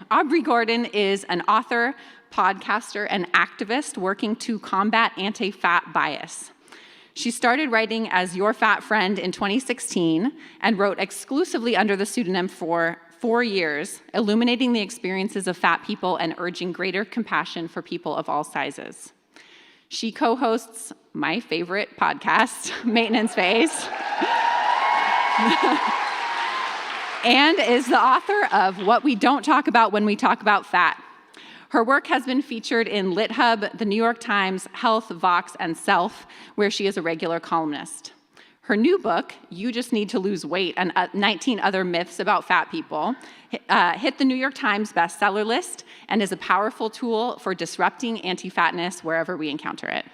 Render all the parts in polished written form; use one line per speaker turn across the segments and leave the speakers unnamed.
Aubrey Gordon is an author, podcaster, and activist working to combat anti-fat bias. She started writing as Your Fat Friend in 2016 and wrote exclusively under the pseudonym for 4 years, illuminating the experiences of fat people and urging greater compassion for people of all sizes. She co-hosts my favorite podcast, Maintenance Phase, and is the author of What We Don't Talk About When We Talk About Fat. Her work has been featured in LitHub, The New York Times, Health, Vox, and Self, where she is a regular columnist. Her new book, You Just Need to Lose Weight, and 19 Other Myths About Fat People, hit the New York Times bestseller list and is a powerful tool for disrupting anti-fatness wherever we encounter it.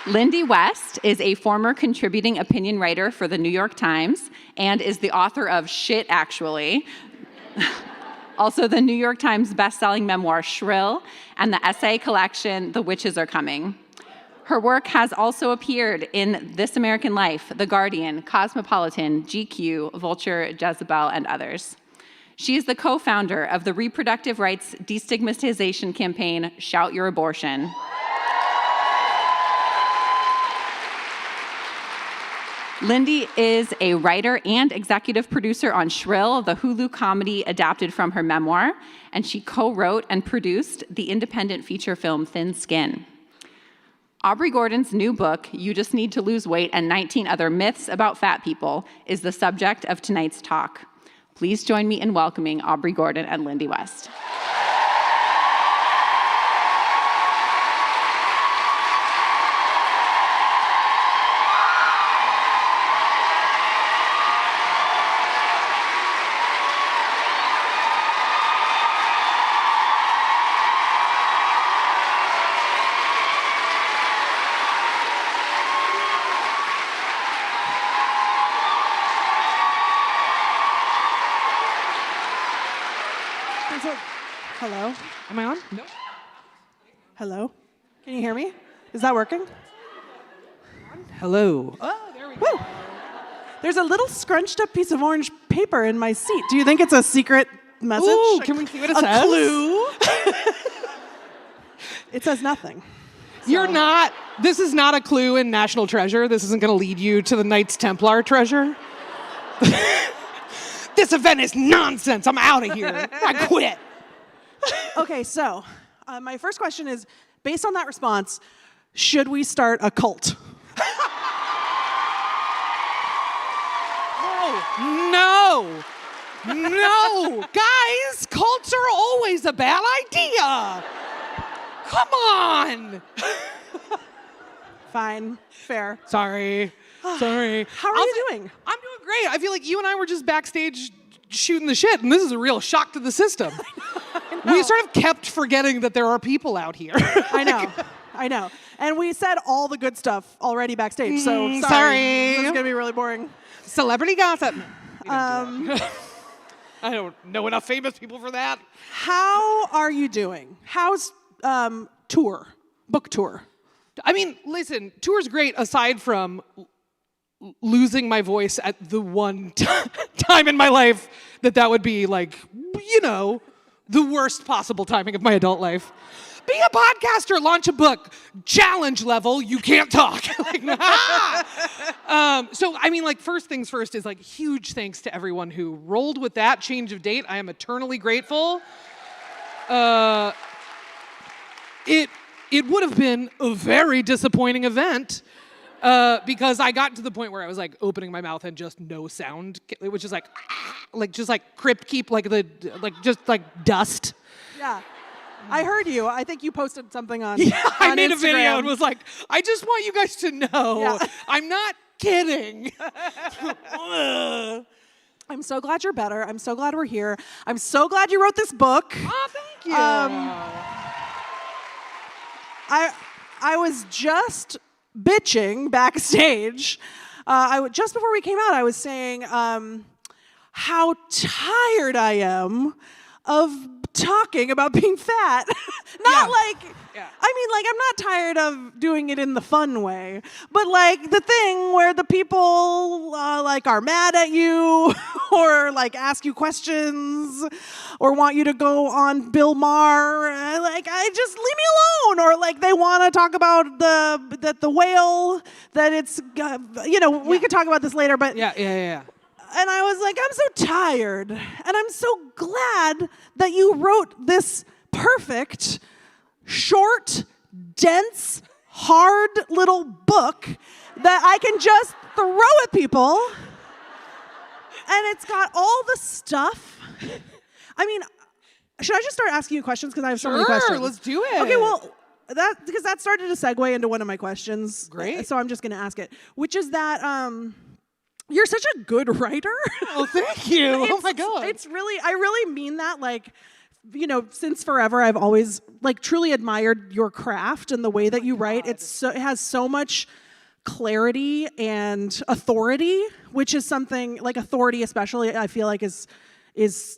Lindy West is a former contributing opinion writer for the New York Times and is the author of Shit, Actually, also the New York Times bestselling memoir Shrill, and the essay collection The Witches Are Coming. Her work has also appeared in This American Life, The Guardian, Cosmopolitan, GQ, Vulture, Jezebel, and others. She is the co-founder of the reproductive rights destigmatization campaign Shout Your Abortion. Lindy is a writer and executive producer on Shrill, the Hulu comedy adapted from her memoir, and she co-wrote and produced the independent feature film Thin Skin. Aubrey Gordon's new book, You Just Need to Lose Weight and 19 Other Myths About Fat People, is the subject of tonight's talk. Please join me in welcoming Aubrey Gordon and Lindy West.
Hello? Am I on?
No.
Hello? Can you hear me? Is that working?
Hello. Oh, there we go.
Woo. There's a little scrunched up piece of orange paper in my seat. Do you think it's a secret message?
Ooh, can we see what it says?
A clue? It says nothing. So.
This is not a clue in National Treasure. This isn't going to lead you to the Knights Templar treasure. This event is nonsense. I'm out of here. I quit.
Okay, so my first question is, based on that response, should we start a cult?
No. Guys, cults are always a bad idea. Come on.
Fine, fair.
Sorry.
How are you doing?
I'm doing great. I feel like you and I were just backstage shooting the shit, and this is a real shock to the system. I know. We sort of kept forgetting that there are people out here.
I know. And we said all the good stuff already backstage, so
sorry.
This is going to be really boring.
Celebrity gossip. I don't know enough famous people for that.
How are you doing? How's book tour?
I mean, listen, tour's great aside from losing my voice at the one time in my life that would be like, the worst possible timing of my adult life. Be a podcaster, launch a book, challenge level, you can't talk. So, I mean, first things first is huge thanks to everyone who rolled with that change of date. I am eternally grateful. It would have been a very disappointing event because I got to the point where I was opening my mouth and just no sound. It was just crypt keep, dust.
Yeah. I heard you. I think you posted something on
I made
Instagram.
A video and was I just want you guys to know I'm not kidding.
I'm so glad you're better. I'm so glad we're here. I'm so glad you wrote this book.
Oh, thank you.
I was just bitching backstage. Just before we came out, I was saying how tired I am of talking about being fat. Not like,
Yeah.
I mean, like, I'm not tired of doing it in the fun way, but like the thing where the people like are mad at you or like ask you questions or want you to go on Bill Maher, like, I just leave me alone. Or like they want to talk about the whale, that it's, we could talk about this later, but
Yeah.
and I was like, I'm so tired. And I'm so glad that you wrote this perfect, short, dense, hard little book that I can just throw at people. And it's got all the stuff. I mean, should I just start asking you questions? Because I have so many questions.
Sure, let's do it.
Okay, well, because that started to segue into one of my questions.
Great.
So I'm just going to ask it, which is that... you're such a good writer.
Oh, thank you. Oh my God.
It's really, I really mean that. Like, since forever, I've always like truly admired your craft and the way that you write. It has so much clarity and authority, which is something like authority, especially I feel like is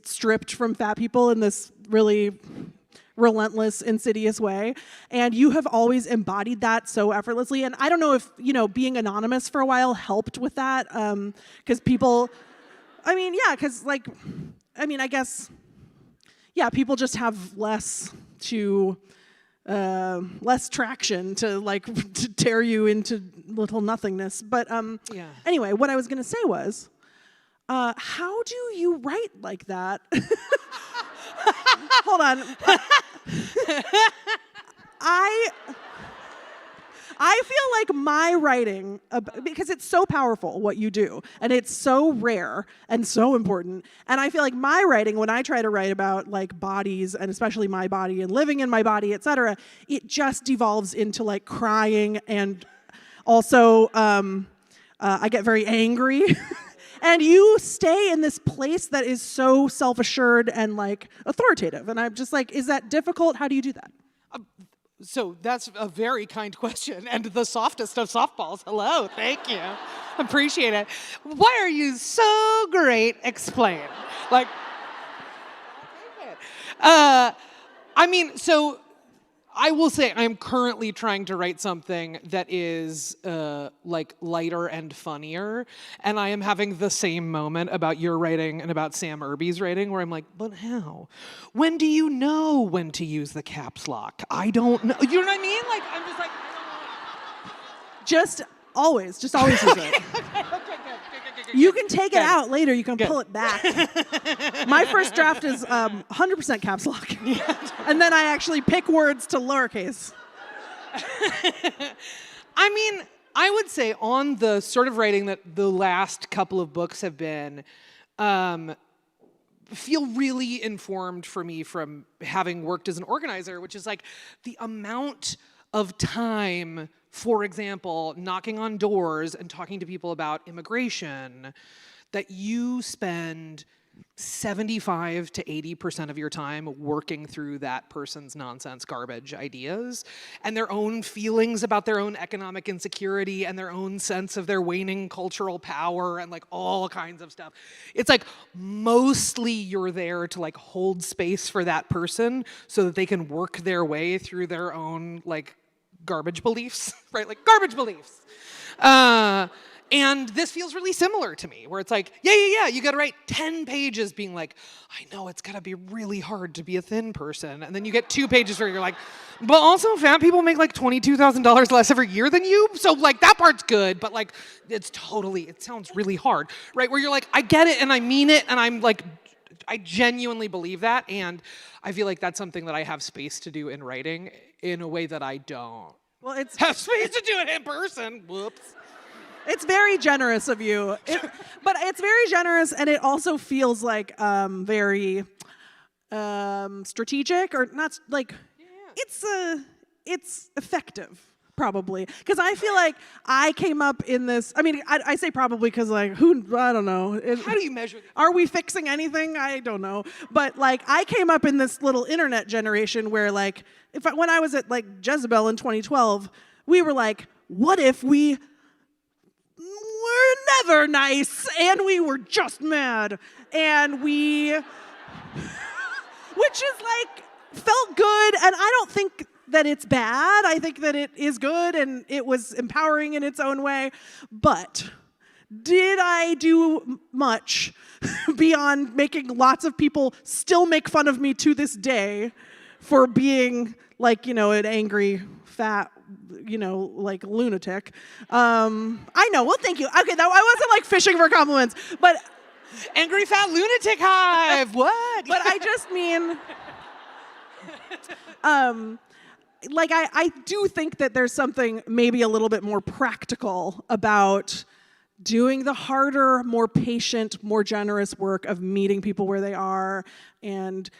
stripped from fat people in this really relentless, insidious way. And you have always embodied that so effortlessly. And I don't know if, being anonymous for a while helped with that. Because people, I guess, people just have less traction to like to tear you into little nothingness. But anyway, what I was going to say was, how do you write like that? Hold on. I feel like my writing, because it's so powerful what you do, and it's so rare and so important, and I feel like my writing, when I try to write about like bodies, and especially my body and living in my body, etc., it just devolves into like crying, and also I get very angry. And you stay in this place that is so self-assured and like authoritative. And I'm just like, is that difficult? How do you do that?
So that's a very kind question and the softest of softballs. Hello, thank you. Appreciate it. Why are you so great? Explain. Like, so I will say I'm currently trying to write something that is like lighter and funnier, and I am having the same moment about your writing and about Sam Irby's writing, where I'm like, but how? When do you know when to use the caps lock? I don't know. You know what I mean? Like, I'm just like, I don't know.
Just always use it.
Okay, good.
You can take it out later. You can pull it back. My first draft is 100% caps lock. And then I actually pick words to lowercase.
I would say on the sort of writing that the last couple of books have been, feel really informed for me from having worked as an organizer, which is like the amount of time, for example, knocking on doors and talking to people about immigration, that you spend 75 to 80% of your time working through that person's nonsense garbage ideas and their own feelings about their own economic insecurity and their own sense of their waning cultural power and like all kinds of stuff. It's like mostly you're there to like hold space for that person so that they can work their way through their own like garbage beliefs, right? Like garbage beliefs. And this feels really similar to me, where it's like, yeah, you gotta write 10 pages being like, I know it's gotta be really hard to be a thin person. And then you get 2 pages where you're like, but also fat people make like $22,000 less every year than you. So like that part's good, but like it sounds really hard, right? Where you're like, I get it and I mean it and I'm like, I genuinely believe that. And I feel like that's something that I have space to do in writing in a way that I don't have space to do it in person. Whoops.
It's very generous of you, but it's very generous, and it also feels like very strategic, or not like it's effective, probably, because I feel like I came up in this. I mean, I say probably because like I don't know.
How do you measure that?
Are we fixing anything? I don't know, but like I came up in this little internet generation where like when I was at like Jezebel in 2012, we were like, what if we were never nice and we were just mad and we which is like, felt good. And I don't think that it's bad. I think that it is good and it was empowering in its own way. But did I do much beyond making lots of people still make fun of me to this day for being like, an angry, fat, like lunatic? I know. Well, thank you. Okay, I wasn't like fishing for compliments, but
Angry fat lunatic hive. What?
but I just mean, I do think that there's something maybe a little bit more practical about doing the harder, more patient, more generous work of meeting people where they are. And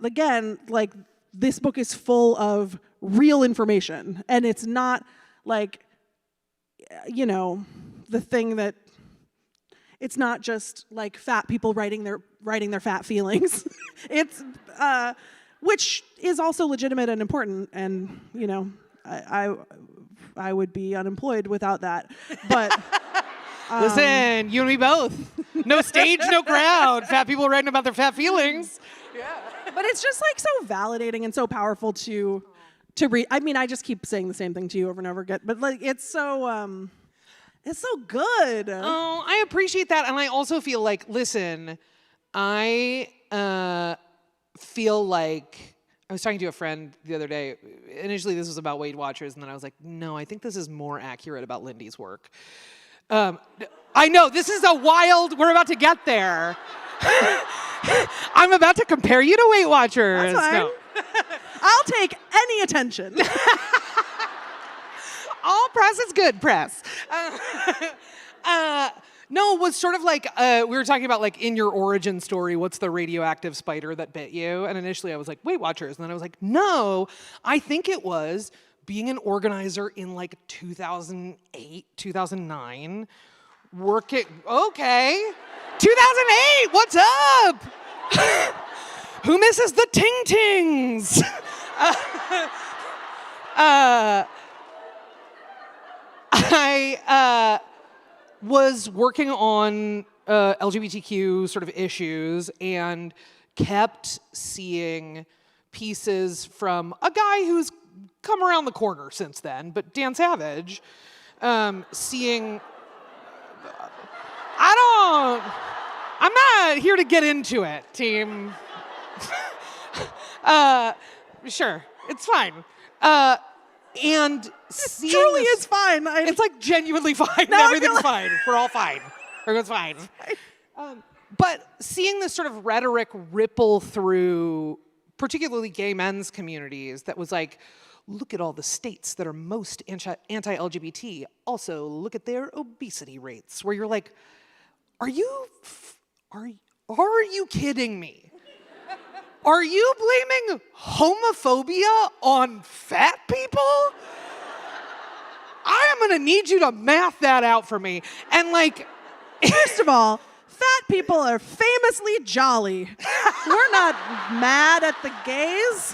again, like, this book is full of real information. And it's not like, the thing that, it's not just like fat people writing their fat feelings. It's, which is also legitimate and important. And, I would be unemployed without that. But
listen, you and me both. No stage, no crowd. Fat people writing about their fat feelings.
but it's just like so validating and so powerful to read. I mean, I just keep saying the same thing to you over and over again, but like it's so good.
Oh, I appreciate that, and I also feel like, listen, I feel like. I was talking to a friend the other day. Initially, this was about Weight Watchers, and then I was like, no, I think this is more accurate about Lindy's work. I know, this is a wild, we're about to get there. I'm about to compare you to Weight Watchers.
That's fine.
No.
I'll take any attention.
All press is good press. No, it was sort of like, we were talking about like in your origin story, what's the radioactive spider that bit you? And initially I was like, Weight Watchers. And then I was like, no, I think it was being an organizer in like 2008, 2009. Okay. 2008, what's up? Who misses the ting-tings? I was working on LGBTQ sort of issues and kept seeing pieces from a guy who's come around the corner since then, but Dan Savage, seeing... I'm not here to get into it, team. Sure, it's fine. And seeing
Truly
this,
is fine.
it's like genuinely fine.
Now I
Everything's
feel like-
fine. We're all fine. Everyone's fine. But seeing this sort of rhetoric ripple through particularly gay men's communities that was like, look at all the states that are most anti-LGBT. Also, look at their obesity rates. Where you're like, are you kidding me? Are you blaming homophobia on fat people? I am gonna need you to math that out for me. And like,
First of all, fat people are famously jolly. We're not mad at the gays.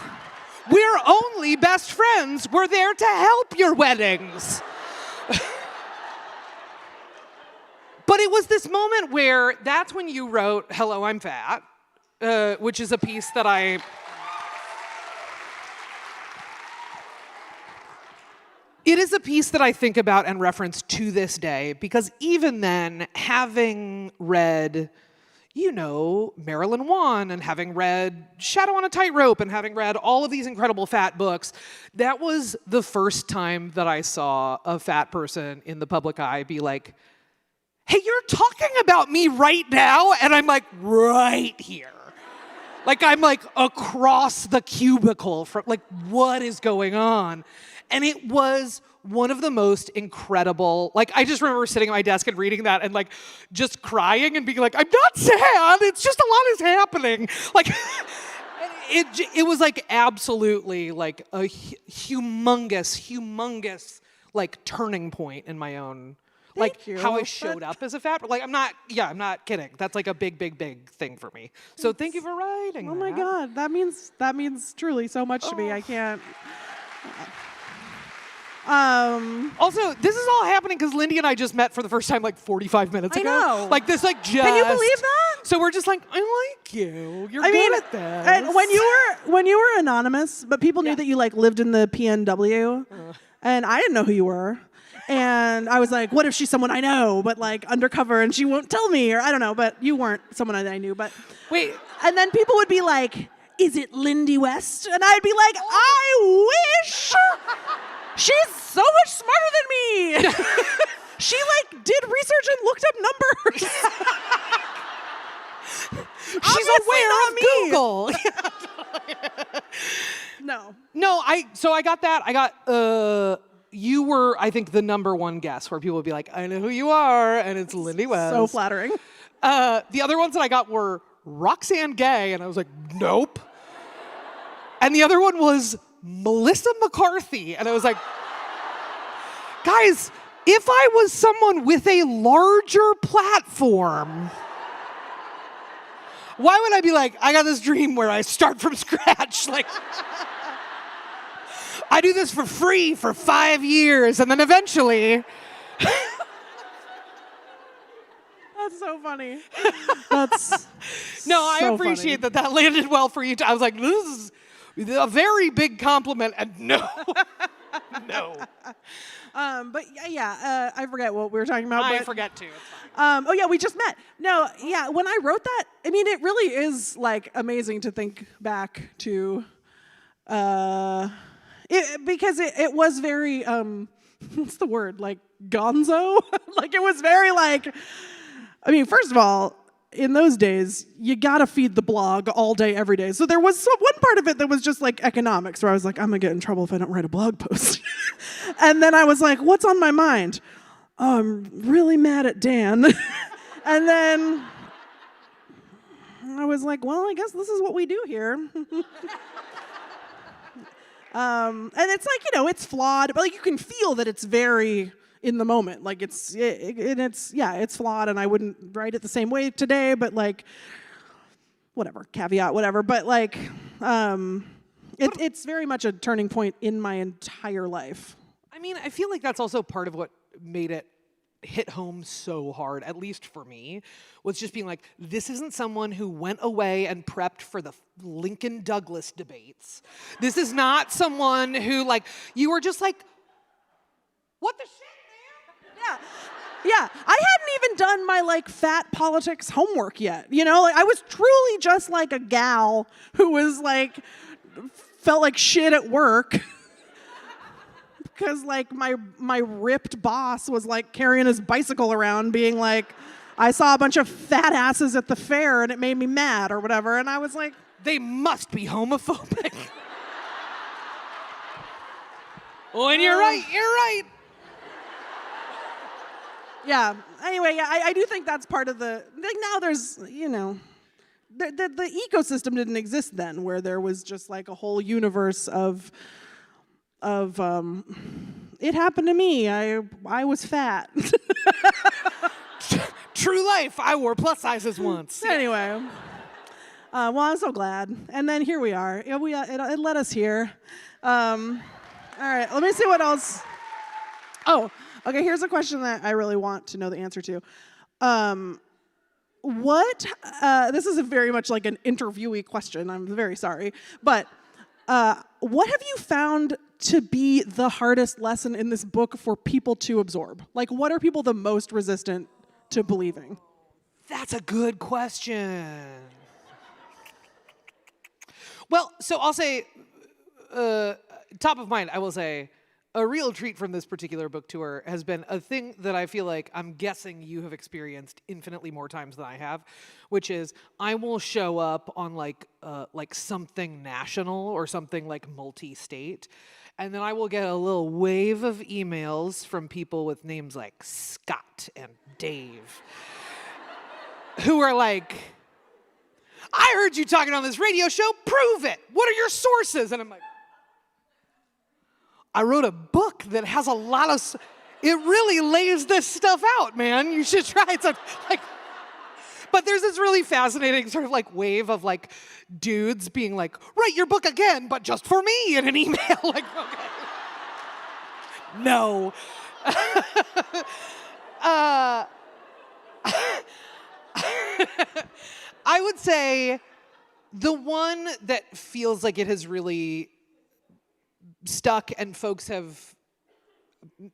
we're only best friends. We're there to help your weddings. But it was this moment where that's when you wrote Hello, I'm Fat, which is a piece that It is a piece that I think about and reference to this day, because even then, having read, Marilyn Wan, and having read Shadow on a Tightrope, and having read all of these incredible fat books, that was the first time that I saw a fat person in the public eye be like, hey, you're talking about me right now? And I'm like, right here. Like, I'm like across the cubicle from, like, what is going on? And it was one of the most incredible, like, I just remember sitting at my desk and reading that and like just crying and being like, I'm not sad, it's just a lot is happening. Like, it was like absolutely like a humongous like turning point in my own,
Thank you.
how I showed up as a fat, like, I'm not kidding. That's like a big thing for me. So thank you for writing
Oh my God, that means truly so much to me. I can't.
Also, this is all happening because Lindy and I just met for the first time like 45 minutes
I
ago.
know.
Like this, like just.
Can you believe that?
So we're just like, I like you. You're
I mean,
good at this.
and when you were anonymous, but people knew that you like lived in the PNW, and I didn't know who you were. And I was like, what if she's someone I know, but like undercover and she won't tell me, or I don't know, but you weren't someone I knew. But
wait.
And then people would be like, is it Lindy West? And I'd be like, I wish. She's so much smarter than me. She like did research and looked up numbers.
She's aware of Google. No, I got that. I got you were, I think, the number one guess where people would be like, I know who you are, and it's Lindy West.
So flattering.
The other ones that I got were Roxanne Gay, and I was like, nope. And the other one was Melissa McCarthy, and I was like, guys, if I was someone with a larger platform, why would I be like, I got this dream where I start from scratch? Like, I do this for free for 5 years, and then eventually...
That's so funny. That's
No, I
so
appreciate
funny.
that landed well for you. I was like, this is a very big compliment, and no. No.
But yeah, I forget what we were talking about.
I
but,
forget too. It's fine.
oh yeah, we just met. No, yeah, when I wrote that, I mean, it really is like amazing to think back to, because it was very, what's the word? Like gonzo? Like it was very like, I mean, first of all, in those days, you gotta feed the blog all day, every day. So there was one part of it that was just like economics, where I was like, I'm gonna get in trouble if I don't write a blog post. And then I was like, what's on my mind? Oh, I'm really mad at Dan. And then I was like, well, I guess this is what we do here. And it's like, it's flawed, but like you can feel that it's very in the moment. Like it's flawed, and I wouldn't write it the same way today, but like, whatever, caveat, whatever. But like, it's very much a turning point in my entire life.
I mean, I feel like that's also part of what made it hit home so hard, at least for me, was just being like, this isn't someone who went away and prepped for the Lincoln Douglas debates. This is not someone who, like, you were just like, what the shit, man?
Yeah, I hadn't even done my like fat politics homework yet. Like I was truly just like a gal who was like, felt like shit at work. Because like my ripped boss was like carrying his bicycle around being like, I saw a bunch of fat asses at the fair and it made me mad or whatever. And I was like,
they must be homophobic. Oh, and you're right.
Yeah. Anyway, yeah, I do think that's part of the, like now there's, the ecosystem didn't exist then, where there was just like a whole universe of it happened to me. I was fat.
True life. I wore plus sizes once.
Anyway, well, I'm so glad. And then here we are. It led us here. All right, let me see what else. Oh, okay. Here's a question that I really want to know the answer to. This is very much like an interviewee question. I'm very sorry, but what have you found to be the hardest lesson in this book for people to absorb? Like, what are people the most resistant to believing?
That's a good question. Well, so I'll say, top of mind, I will say, a real treat from this particular book tour has been a thing that I feel like I'm guessing you have experienced infinitely more times than I have, which is I will show up on like something national or something like multi-state, and then I will get a little wave of emails from people with names like Scott and Dave who are like, I heard you talking on this radio show, prove it. What are your sources? And I'm like, I wrote a book that has a lot of, it really lays this stuff out, man. You should try it. So, like, but there's this really fascinating sort of like wave of like dudes being like, write your book again, but just for me in an email. Like, okay. No. I would say the one that feels like it has really stuck and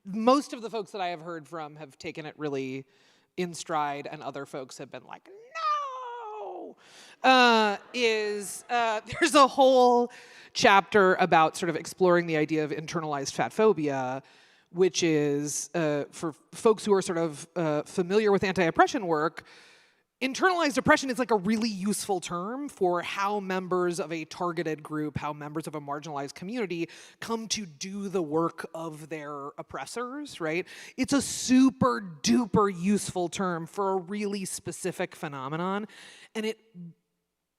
most of the folks that I have heard from have taken it really in stride, and other folks have been like, no, there's a whole chapter about sort of exploring the idea of internalized fat phobia, which is, for folks who are sort of familiar with anti-oppression work, internalized oppression is like a really useful term for how members of a targeted group, how members of a marginalized community come to do the work of their oppressors, right? It's a super duper useful term for a really specific phenomenon, and it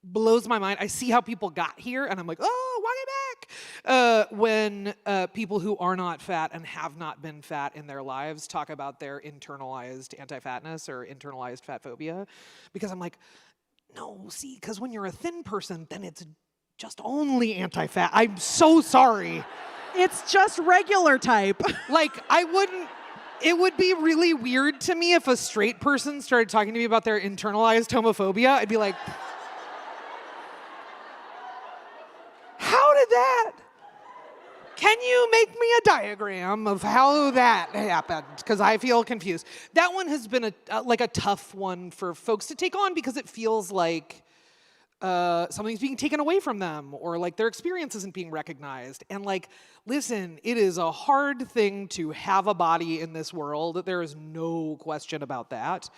blows my mind. I see how people got here, and I'm like, oh, welcome back. When people who are not fat and have not been fat in their lives talk about their internalized anti-fatness or internalized fat phobia, because I'm like, no, see, because when you're a thin person, then it's just only anti-fat. I'm so sorry.
It's just regular type.
Like, it would be really weird to me if a straight person started talking to me about their internalized homophobia. I'd be like, how did that? Can you make me a diagram of how that happened? Because I feel confused. That one has been a tough one for folks to take on because it feels like something's being taken away from them, or like their experience isn't being recognized. And like, listen, it is a hard thing to have a body in this world. There is no question about that.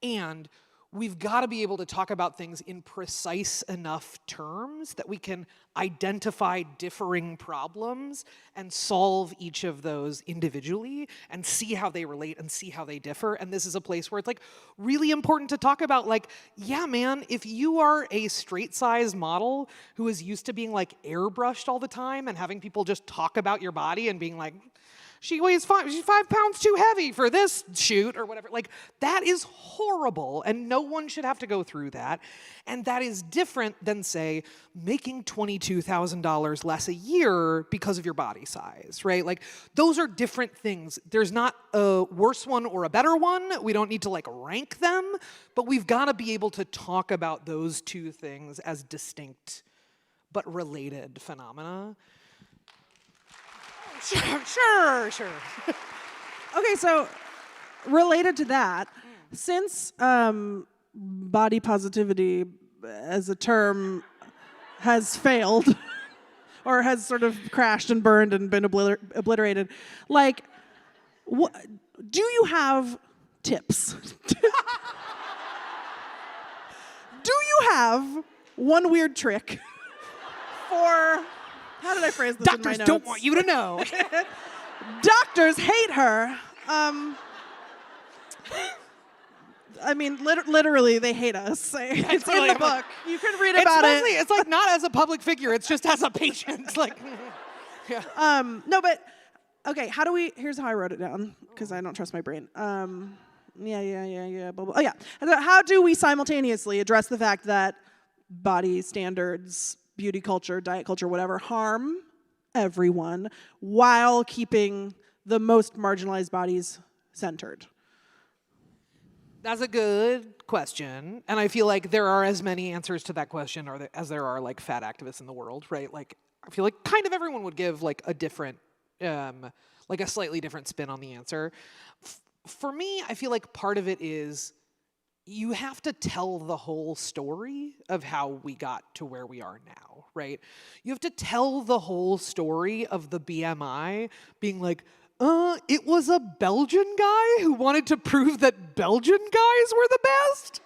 And we've got to be able to talk about things in precise enough terms that we can identify differing problems and solve each of those individually and see how they relate and see how they differ. And this is a place where it's like really important to talk about, like, yeah, man, if you are a straight size model who is used to being like airbrushed all the time and having people just talk about your body and being like, she's 5 pounds too heavy for this shoot or whatever. Like, that is horrible, and no one should have to go through that. And that is different than, say, making $22,000 less a year because of your body size, right? Like, those are different things. There's not a worse one or a better one. We don't need to, like, rank them, but we've got to be able to talk about those two things as distinct but related phenomena. Sure.
Okay, so related to that, since body positivity as a term has failed or has sort of crashed and burned and been obliterated, like, do you have tips? Do you have one weird trick for... How did I phrase this in my notes?
Doctors don't want you to know.
Doctors hate her. I mean, literally, they hate us. It's in the book. You can read about it.
It's like not as a public figure. It's just as a patient. Like,
yeah. No, but okay. How do we? Here's how I wrote it down because I don't trust my brain. Yeah. Blah, blah. Oh yeah. How do we simultaneously address the fact that body standards, beauty culture, diet culture, whatever, harm everyone while keeping the most marginalized bodies centered?
That's a good question. And I feel like there are as many answers to that question as there are like fat activists in the world, right? Like, I feel like kind of everyone would give like a different, like a slightly different spin on the answer. For me, I feel like part of it is you have to tell the whole story of how we got to where we are now, right? You have to tell the whole story of the BMI being like, it was a Belgian guy who wanted to prove that Belgian guys were the best.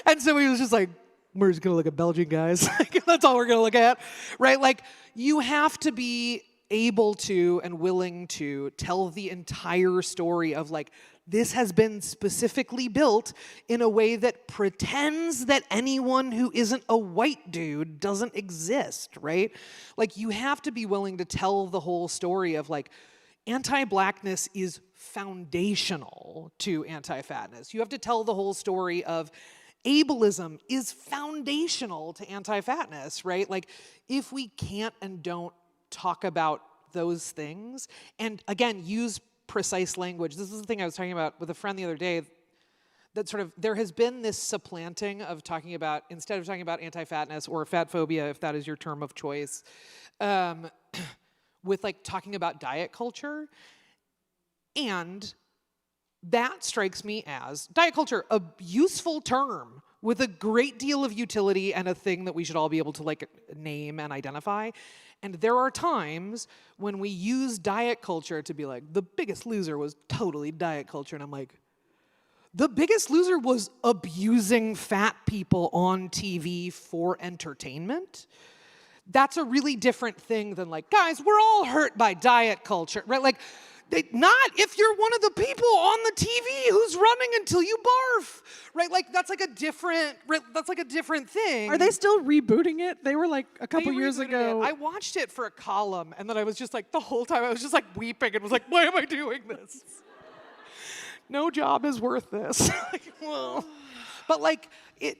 And so he was just like, we're just gonna look at Belgian guys. That's all we're gonna look at, right? Like, you have to be able to and willing to tell the entire story of like, this has been specifically built in a way that pretends that anyone who isn't a white dude doesn't exist, right? Like, you have to be willing to tell the whole story of like, anti-blackness is foundational to anti-fatness. You have to tell the whole story of ableism is foundational to anti-fatness, right? Like, if we can't and don't talk about those things, and again, use precise language. This is the thing I was talking about with a friend the other day. that sort of there has been this supplanting of talking about, instead of talking about anti-fatness or fat phobia, if that is your term of choice, with like talking about diet culture. And that strikes me as diet culture, a useful term with a great deal of utility and a thing that we should all be able to like name and identify. And there are times when we use diet culture to be like, the biggest loser was totally diet culture. And I'm like, the biggest loser was abusing fat people on TV for entertainment. That's a really different thing than like, guys, we're all hurt by diet culture, right? Like, not if you're one of the people on the TV who's running until you barf, right? Like that's like a different thing.
Are they still rebooting it? They were like a couple years ago.
I watched it for a column, and then I was just like, the whole time I was just like weeping and was like, why am I doing this? No job is worth this. Like, well. But like,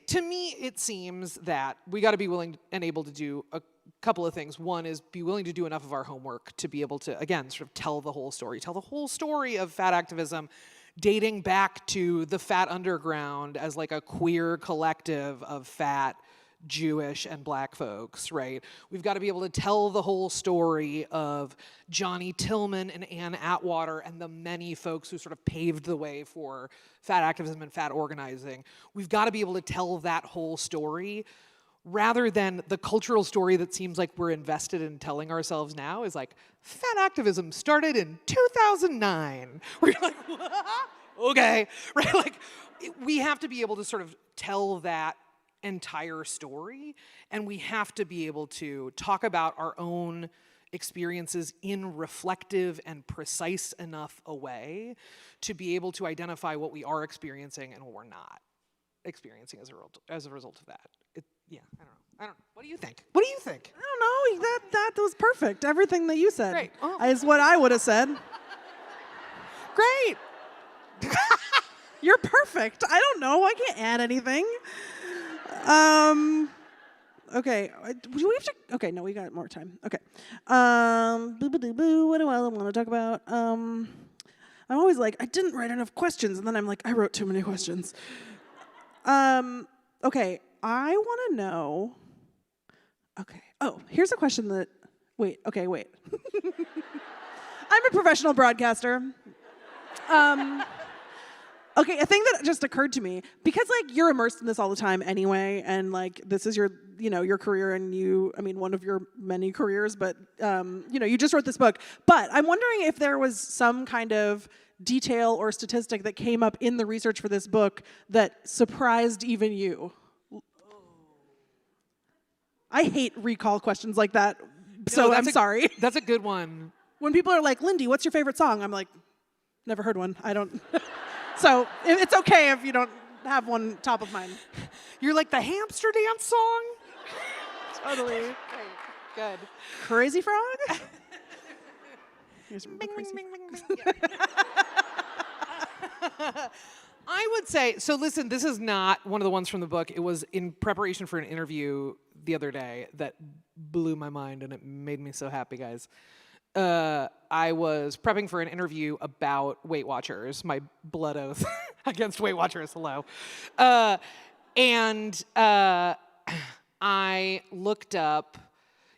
to me, it seems that we got to be willing and able to do a couple of things. One is be willing to do enough of our homework to be able to, again, sort of tell the whole story of fat activism, dating back to the fat underground as like a queer collective of fat Jewish and black folks, right? We've got to be able to tell the whole story of Johnny Tillman and Ann Atwater and the many folks who sort of paved the way for fat activism and fat organizing. We've got to be able to tell that whole story rather than the cultural story that seems like we're invested in telling ourselves now is like, fat activism started in 2009. Where you're like, what? Okay, right? Like, we have to be able to sort of tell that entire story, and we have to be able to talk about our own experiences in reflective and precise enough a way to be able to identify what we are experiencing and what we're not experiencing as a result of that. Yeah, I don't know. What do you think? What do you think?
I don't know. That was perfect. Everything that you said
Great.
is what I would have said.
Great.
You're perfect. I don't know. I can't add anything. Okay. Do we have to? Okay, no, we got more time. Okay. What do I want to talk about? I'm always like, I didn't write enough questions, and then I'm like, I wrote too many questions. Okay, I want to know. Okay. Oh, here's a question that. Wait. I'm a professional broadcaster. Okay, a thing that just occurred to me, because like you're immersed in this all the time anyway, and like this is your career, and one of your many careers, but you just wrote this book. But I'm wondering if there was some kind of detail or statistic that came up in the research for this book that surprised even you. I hate recall questions like that, so I'm sorry.
That's a good one.
When people are like, Lindy, what's your favorite song? I'm like, never heard one. I don't. So it's okay if you don't have one top of mind.
You're like the hamster dance song?
Totally.
Great. Good.
Crazy Frog?
I would say, so listen, this is not one of the ones from the book. It was in preparation for an interview the other day that blew my mind, and it made me so happy, guys. I was prepping for an interview about Weight Watchers, my blood oath against Weight Watchers, hello. And I looked up,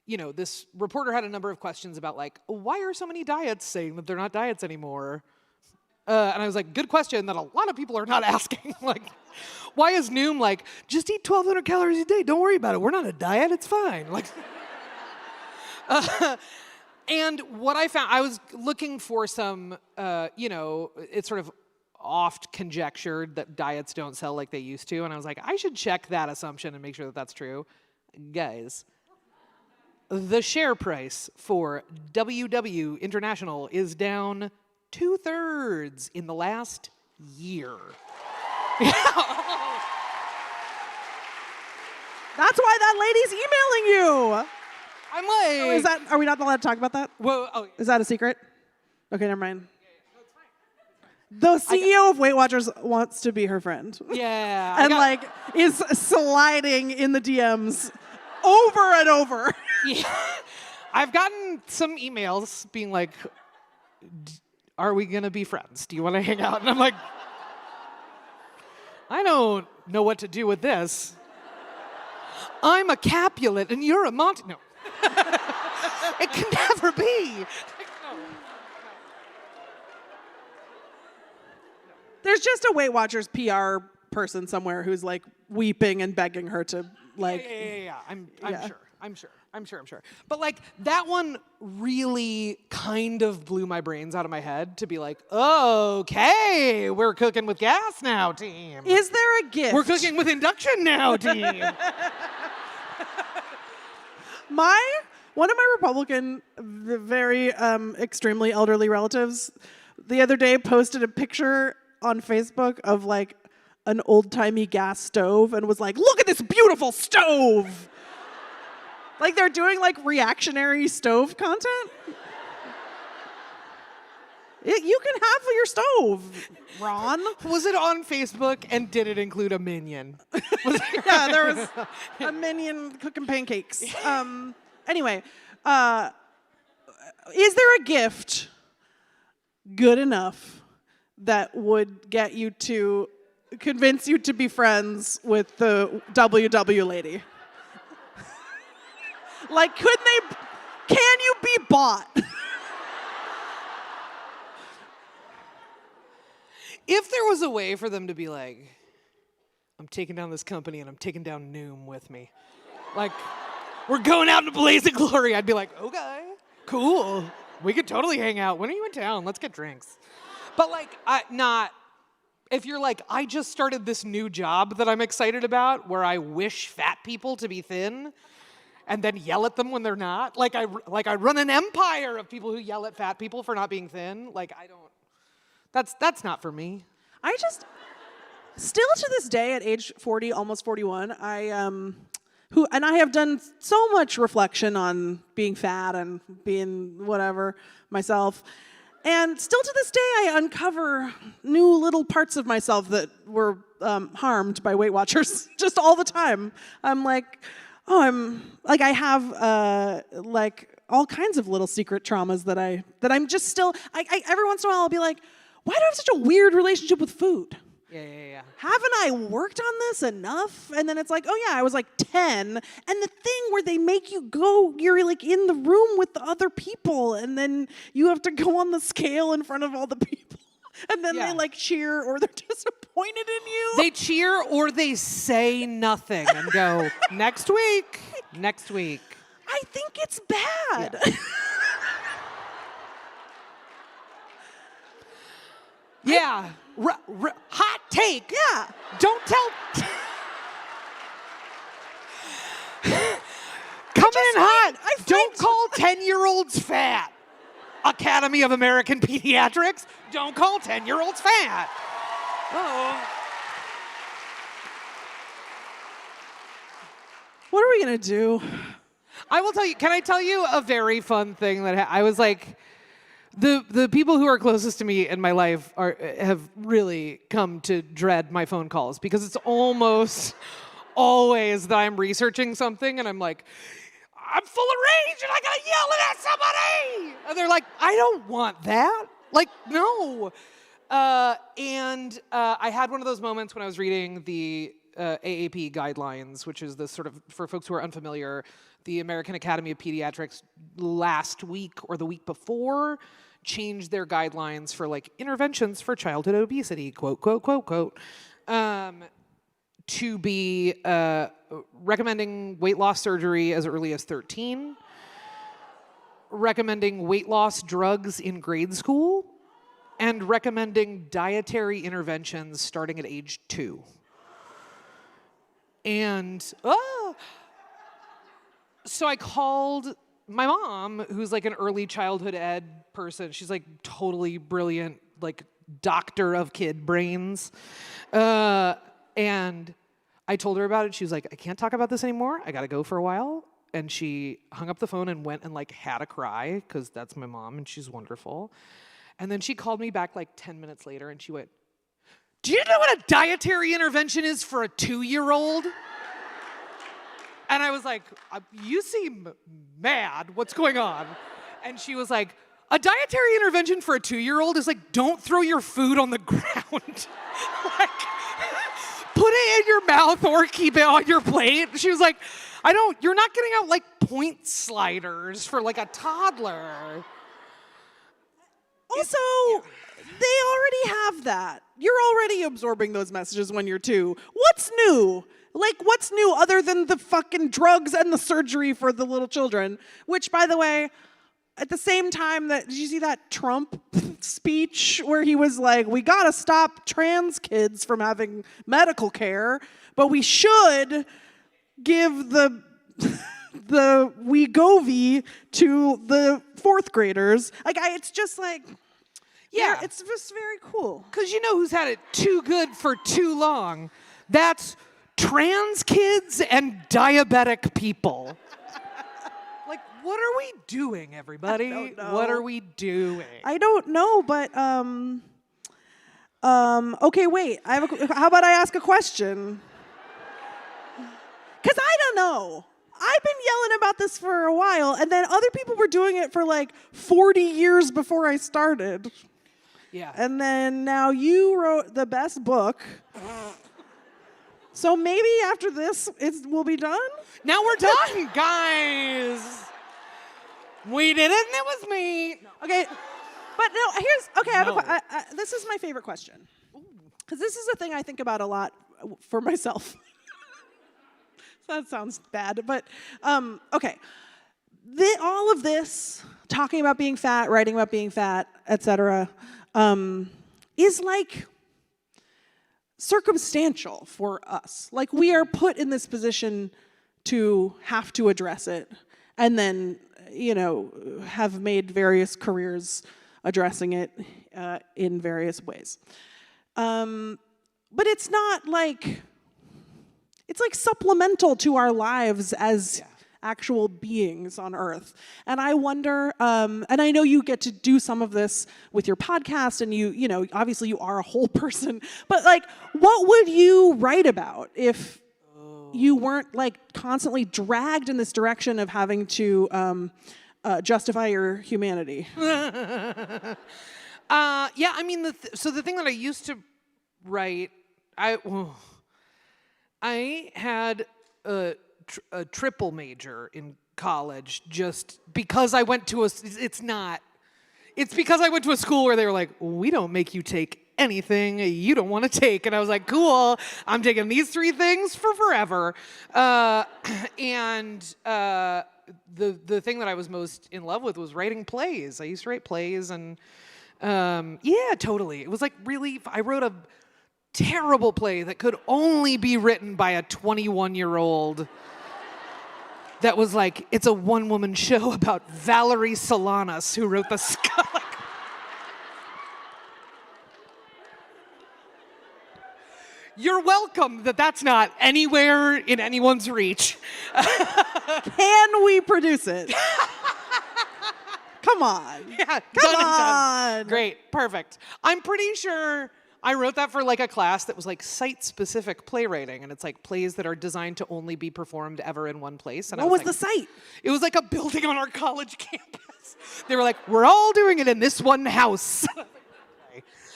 this reporter had a number of questions about like, why are so many diets saying that they're not diets anymore? And I was like, good question that a lot of people are not asking. Like, why is Noom like, just eat 1,200 calories a day, don't worry about it, we're not a diet, it's fine. Like, and what I found, I was looking for some, it's sort of oft conjectured that diets don't sell like they used to. And I was like, I should check that assumption and make sure that that's true. Guys, the share price for WW International is down 2/3 in the last year.
That's why that lady's emailing you.
I'm like,
Are we not allowed to talk about that?
Whoa,
Is that a secret? Okay, never mind. The CEO of Weight Watchers wants to be her friend.
Yeah.
And is sliding in the DMs over and over.
Yeah. I've gotten some emails being like, are we going to be friends? Do you want to hang out? And I'm like, I don't know what to do with this. I'm a Capulet and you're a Monty. No. It can never be.
There's just a Weight Watchers PR person somewhere who's like weeping and begging her to like.
Yeah. I'm sure. But like that one really kind of blew my brains out of my head to be like, okay, we're cooking with gas now, team.
Is there a gift?
We're cooking with induction now, team.
One of my Republican, very extremely elderly relatives, the other day posted a picture on Facebook of like an old-timey gas stove and was like, "Look at this beautiful stove." Like they're doing like reactionary stove content. You can have your stove, Ron.
Was it on Facebook and did it include a minion?
Yeah, there was a minion cooking pancakes. Anyway, is there a gift good enough that would get you to convince you to be friends with the WW lady? Like, can you be bought?
If there was a way for them to be like, I'm taking down this company and I'm taking down Noom with me. Like, we're going out in a blaze of glory. I'd be like, okay, cool. We could totally hang out. When are you in town? Let's get drinks. But like, if you're like, I just started this new job that I'm excited about where I wish fat people to be thin and then yell at them when they're not. Like I run an empire of people who yell at fat people for not being thin. Like that's not for me.
I just, still to this day at age 40, almost 41, I have done so much reflection on being fat and being whatever myself. And still to this day, I uncover new little parts of myself that were harmed by Weight Watchers just all the time. I'm like, I have like all kinds of little secret traumas that I'm just still, I every once in a while I'll be like, why do I have such a weird relationship with food?
Yeah.
Haven't I worked on this enough? And then it's like, oh yeah, I was like 10. And the thing where they make you go, you're like in the room with the other people, and then you have to go on the scale in front of all the people. And then they like cheer or they're disappointed in you.
They cheer or they say nothing and go, next week.
I think it's bad.
Yeah. Hot take.
Yeah.
Don't tell. Come in hot. Don't call 10-year-olds fat. Academy of American Pediatrics. Don't call 10-year-olds fat. Oh.
What are we gonna do?
I will tell you. Can I tell you a very fun thing that I was like? The people who are closest to me in my life have really come to dread my phone calls because it's almost always that I'm researching something and I'm like, I'm full of rage and I gotta yell it at somebody. And they're like, I don't want that. Like, no. And I had one of those moments when I was reading the AAP guidelines, which is this sort of, for folks who are unfamiliar, the American Academy of Pediatrics last week or the week before changed their guidelines for like interventions for childhood obesity, quote, quote, quote, quote, to be recommending weight loss surgery as early as 13, recommending weight loss drugs in grade school, and recommending dietary interventions starting at age 2. And, so I called my mom, who's like an early childhood ed person. She's like totally brilliant, like doctor of kid brains. And I told her about it. She was like, I can't talk about this anymore. I got to go for a while. And she hung up the phone and went and like had a cry because that's my mom and she's wonderful. And then she called me back like 10 minutes later and she went, do you know what a dietary intervention is for a 2-year-old? And I was like, you seem mad. What's going on? And she was like, a dietary intervention for a 2-year-old is like, don't throw your food on the ground. Like, mouth or keep it on your plate. She was like, you're not getting out like point sliders for like a toddler.
Also, they already have that. You're already absorbing those messages when you're 2. What's new? Like, what's new other than the fucking drugs and the surgery for the little children? Which, by the way, at the same time did you see that Trump speech where he was like, we gotta stop trans kids from having medical care, but we should give the Wegovy to the 4th graders. Like, it's just like,
yeah,
it's just very cool.
Because you know who's had it too good for too long? That's trans kids and diabetic people. Like, what are we doing, everybody?
I don't know.
What are we doing?
I don't know, but okay, wait. How about I ask a question? Because I don't know. I've been yelling about this for a while, and then other people were doing it for like 40 years before I started.
Yeah.
And then now you wrote the best book. So maybe after this, we'll be done?
Now we're done, guys. We did it, and it was me.
Okay, but no, this is my favorite question. Because this is a thing I think about a lot for myself. That sounds bad, but okay. All of this, talking about being fat, writing about being fat, etc., is like circumstantial for us. Like, we are put in this position to have to address it, and then, have made various careers addressing it in various ways. But it's not like, it's like supplemental to our lives as actual beings on Earth. And I wonder, and I know you get to do some of this with your podcast, and you obviously you are a whole person, but like, what would you write about if you weren't like constantly dragged in this direction of having to justify your humanity?
Yeah, I mean, so the thing that I used to write, I had a triple major in college just because I went to it's because I went to a school where they were like, we don't make you take anything you don't want to take. And I was like, cool, I'm taking these 3 things for forever. And the thing that I was most in love with was writing plays. I used to write plays, and yeah, totally. It was like really, I wrote a terrible play that could only be written by a 21-year-old. That was like, it's a one-woman show about Valerie Solanas, who wrote the Skull. You're welcome that that's not anywhere in anyone's reach.
Can we produce it? Come on.
Yeah,
Come
done
on.
and done. Great, perfect. I'm pretty sure I wrote that for like a class that was like site-specific playwriting, and it's like plays that are designed to only be performed ever in one place. And
What was the site?
It was like a building on our college campus. They were like, we're all doing it in this one house.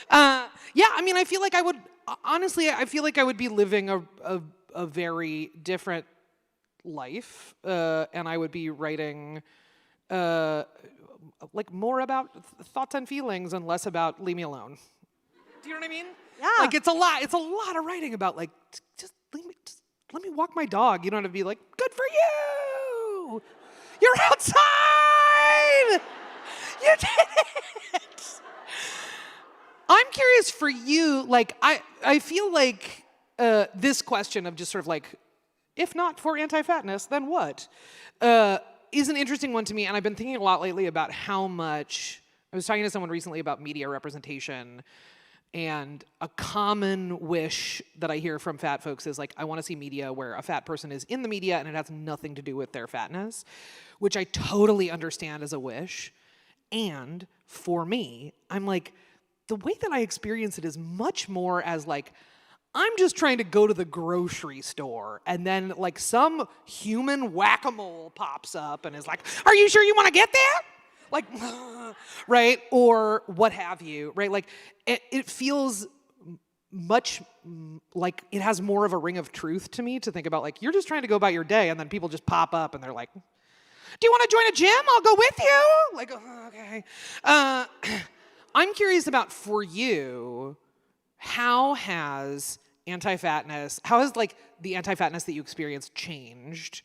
Yeah, I mean, I feel like I would, honestly, I feel like I would be living a very different life, and I would be writing like more about thoughts and feelings and less about leave me alone. Do you know what I mean?
Yeah.
Like, it's a lot of writing about like, just let me walk my dog. You don't have to be like, good for you. You're outside. You did it. I'm curious for you, like, I feel like this question of just sort of like, if not for anti-fatness, then what? Is an interesting one to me, and I've been thinking a lot lately about how much, I was talking to someone recently about media representation, and a common wish that I hear from fat folks is like, I want to see media where a fat person is in the media and it has nothing to do with their fatness, which I totally understand as a wish. And for me, I'm like, the way that I experience it is much more as like, I'm just trying to go to the grocery store, and then like some human whack-a-mole pops up and is like, are you sure you want to get that? Like, right? Or what have you, right? Like, it feels like it has more of a ring of truth to me to think about like, you're just trying to go about your day and then people just pop up and they're like, do you want to join a gym? I'll go with you. Like, oh, okay. I'm curious about for you, how has like the anti-fatness that you experienced changed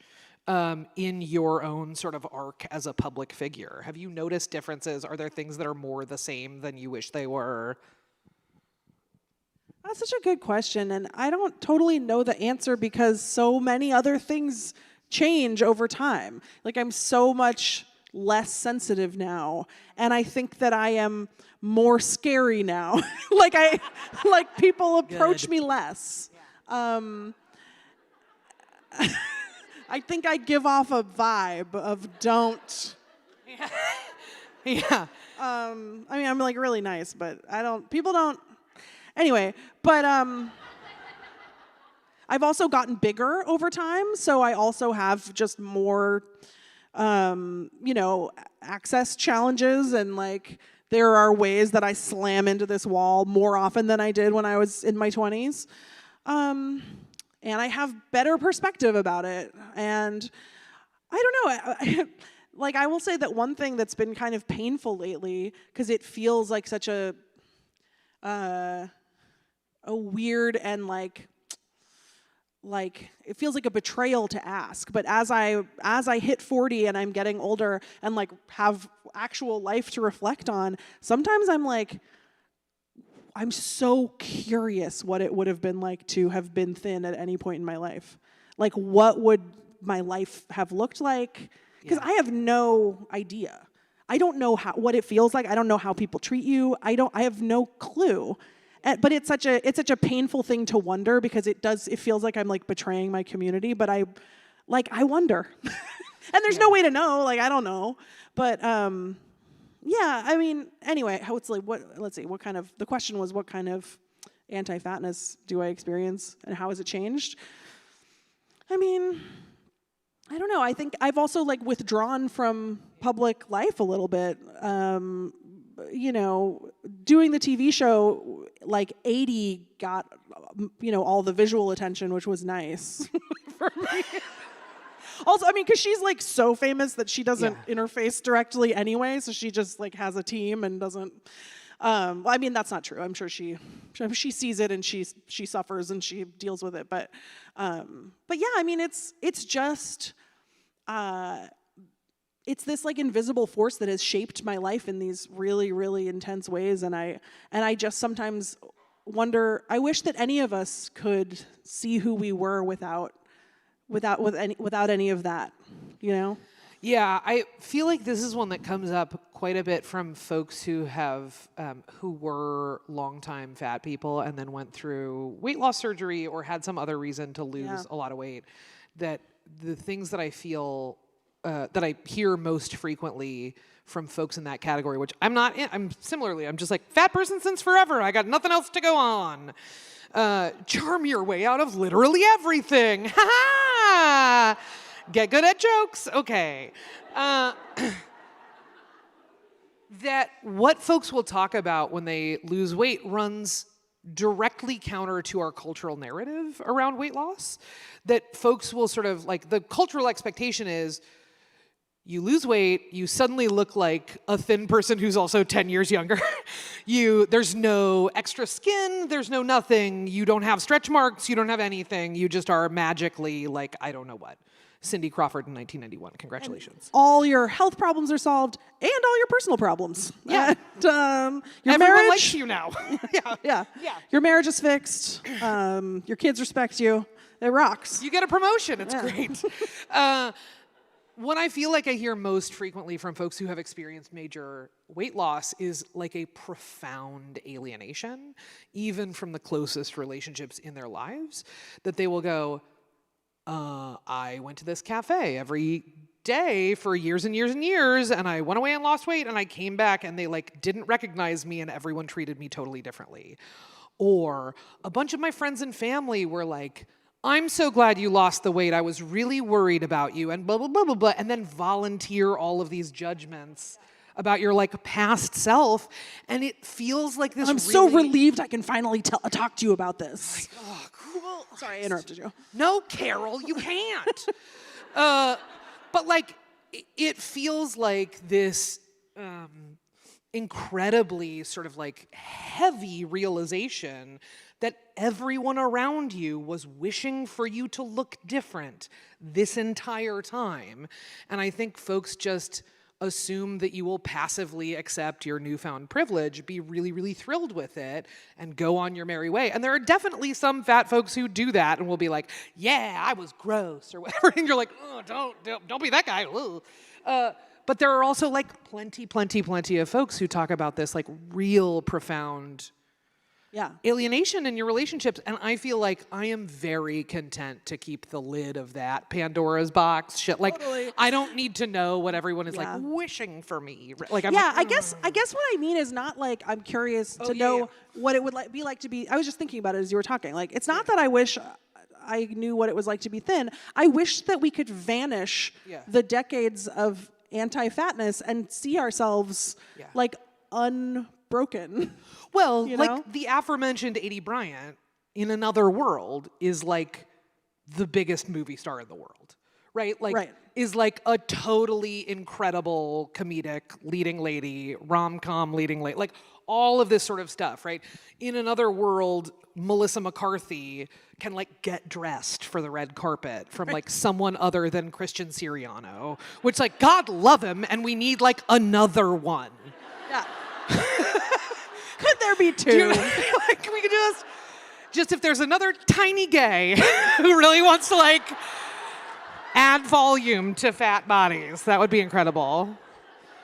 in your own sort of arc as a public figure? Have you noticed differences? Are there things that are more the same than you wish they were?
That's such a good question, and I don't totally know the answer because so many other things change over time. Like, I'm so much less sensitive now, and I think that I am more scary now. like people approach me less. I think I give off a vibe of don't.
Yeah.
I mean, I'm like really nice, but people don't. Anyway, but I've also gotten bigger over time, so I also have just more, access challenges, and like there are ways that I slam into this wall more often than I did when I was in my 20s. And I have better perspective about it. And I don't know, like I will say that one thing that's been kind of painful lately, because it feels like such a weird and like it feels like a betrayal to ask, but as I hit 40 and I'm getting older and like have actual life to reflect on, sometimes I'm so curious what it would have been like to have been thin at any point in my life. Like, what would my life have looked like? Because I have no idea. I don't know what it feels like. I don't know how people treat you. I have no clue. But it's such a painful thing to wonder, because it feels like I'm like betraying my community, but I wonder. And there's no way to know, like I don't know. But yeah, I mean, anyway, the question was what kind of anti-fatness do I experience and how has it changed? I mean, I don't know. I think I've also like withdrawn from public life a little bit. Doing the TV show, like 80 got, all the visual attention, which was nice for me. Also, I mean, because she's like so famous that she doesn't interface directly anyway, so she just like has a team and doesn't. I mean, that's not true. I'm sure she sees it and she suffers and she deals with it. But yeah, I mean, it's just. It's this like invisible force that has shaped my life in these really, really intense ways, and I just sometimes wonder. I wish that any of us could see who we were without any of that,
Yeah, I feel like this is one that comes up quite a bit from folks who were longtime fat people and then went through weight loss surgery or had some other reason to lose a lot of weight. That the things that I feel. That I hear most frequently from folks in that category, which I'm not in. I'm just like, fat person since forever. I got nothing else to go on. Charm your way out of literally everything. Ha ha! Get good at jokes. Okay. That what folks will talk about when they lose weight runs directly counter to our cultural narrative around weight loss. That folks will sort of like, the cultural expectation is, you lose weight, you suddenly look like a thin person who's also 10 years younger. There's no extra skin, there's no nothing, you don't have stretch marks, you don't have anything, you just are magically like, I don't know what. Cindy Crawford in 1991, congratulations.
And all your health problems are solved, and all your personal problems.
Yeah.
And, your
Everyone
marriage,
likes you now.
yeah. Your marriage is fixed, your kids respect you, it rocks.
You get a promotion, it's great. What I feel like I hear most frequently from folks who have experienced major weight loss is like a profound alienation, even from the closest relationships in their lives, that they will go, I went to this cafe every day for years and years and years, and I went away and lost weight, and I came back and they like didn't recognize me and everyone treated me totally differently. Or a bunch of my friends and family were like, I'm so glad you lost the weight. I was really worried about you and blah, blah, blah, blah, blah. And then volunteer all of these judgments about your like past self, and it feels like this.
I'm so relieved I can finally talk to you about this.
Like, oh, cool.
Sorry, I interrupted you.
No, Carol, you can't. But like, it feels like this incredibly sort of like heavy realization that everyone around you was wishing for you to look different this entire time. And I think folks just assume that you will passively accept your newfound privilege, be really, really thrilled with it, and go on your merry way. And there are definitely some fat folks who do that and will be like, yeah, I was gross, or whatever. And you're like, oh, don't be that guy. But there are also like plenty of folks who talk about this like real profound alienation in your relationships. And I feel like I am very content to keep the lid of that Pandora's box shit. Like,
Totally.
I don't need to know what everyone is like wishing for me. Like, I'm
I guess what I mean is not like I'm curious to know what it would be like to be. I was just thinking about it as you were talking. Like, it's not that I wish I knew what it was like to be thin. I wish that we could vanish the decades of anti-fatness and see ourselves like unbroken.
Well,
you
like
know?
the aforementioned A.D. Bryant in Another World is like the biggest movie star in the world, right? Like is like a totally incredible comedic leading lady, rom-com leading lady, like all of this sort of stuff, right? In Another World, Melissa McCarthy can like get dressed for the red carpet from like someone other than Christian Siriano, which like God love him, and we need like another one.
Yeah. Could there be two?
Like we could just if there's another tiny gay who really wants to like add volume to fat bodies, that would be incredible.